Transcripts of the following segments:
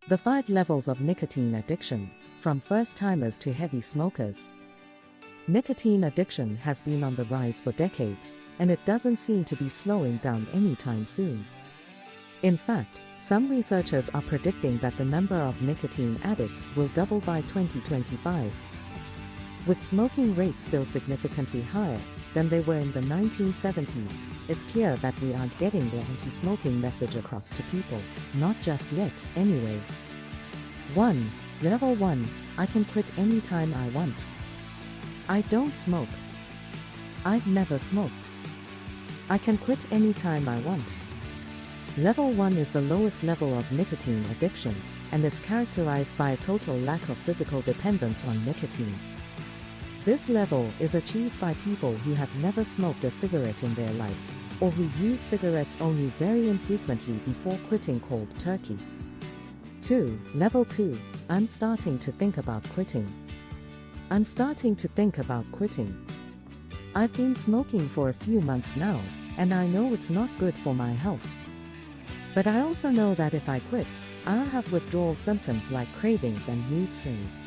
The 5 levels of nicotine addiction, from first-timers to heavy smokers. Nicotine addiction has been on the rise for decades, and it doesn't seem to be slowing down anytime soon. In fact, some researchers are predicting that the number of nicotine addicts will double by 2025. With smoking rates still significantly higher than they were in the 1970s, it's clear that we aren't getting the anti-smoking message across to people, not just yet, anyway. 1. Level 1, I can quit anytime I want. I don't smoke. I've never smoked. I can quit anytime I want. Level 1 is the lowest level of nicotine addiction, and it's characterized by a total lack of physical dependence on nicotine. This level is achieved by people who have never smoked a cigarette in their life, or who use cigarettes only very infrequently before quitting cold turkey. 2. Level 2, I'm starting to think about quitting. I'm starting to think about quitting. I've been smoking for a few months now, and I know it's not good for my health. But I also know that if I quit, I'll have withdrawal symptoms like cravings and mood swings.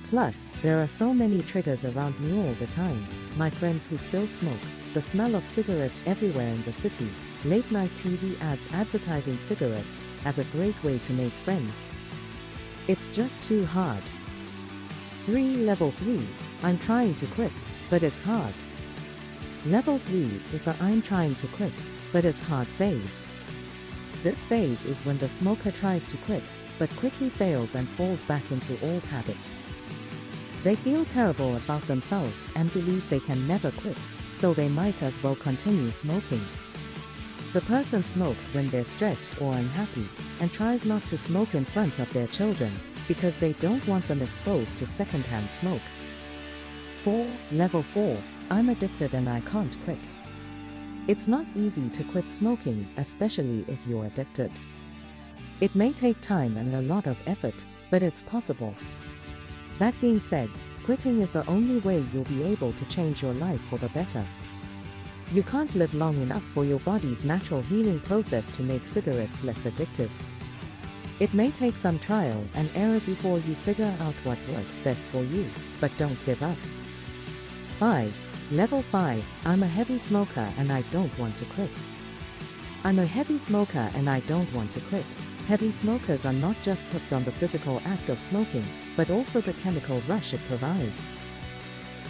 Plus, there are so many triggers around me all the time: my friends who still smoke, the smell of cigarettes everywhere in the city, late-night TV ads advertising cigarettes as a great way to make friends. It's just too hard. 3. Level 3, I'm trying to quit, but it's hard. Level 3 is the I'm trying to quit, but it's hard phase. This phase is when the smoker tries to quit, but quickly fails and falls back into old habits. They feel terrible about themselves and believe they can never quit, so they might as well continue smoking. The person smokes when they're stressed or unhappy, and tries not to smoke in front of their children, because they don't want them exposed to secondhand smoke. 4. Level 4, I'm addicted and I can't quit. It's not easy to quit smoking, especially if you're addicted. It may take time and a lot of effort, but it's possible. That being said, quitting is the only way you'll be able to change your life for the better. You can't live long enough for your body's natural healing process to make cigarettes less addictive. It may take some trial and error before you figure out what works best for you, but don't give up. 5. Level 5, I'm a heavy smoker and I don't want to quit. I'm a heavy smoker and I don't want to quit. Heavy smokers are not just hooked on the physical act of smoking, but also the chemical rush it provides.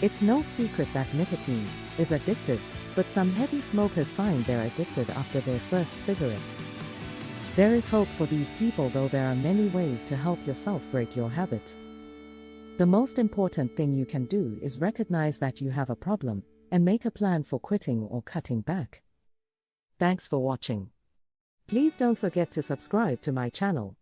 It's no secret that nicotine is addictive, but some heavy smokers find they're addicted after their first cigarette. There is hope for these people, though there are many ways to help yourself break your habit. The most important thing you can do is recognize that you have a problem, and make a plan for quitting or cutting back. Thanks for watching. Please don't forget to subscribe to my channel.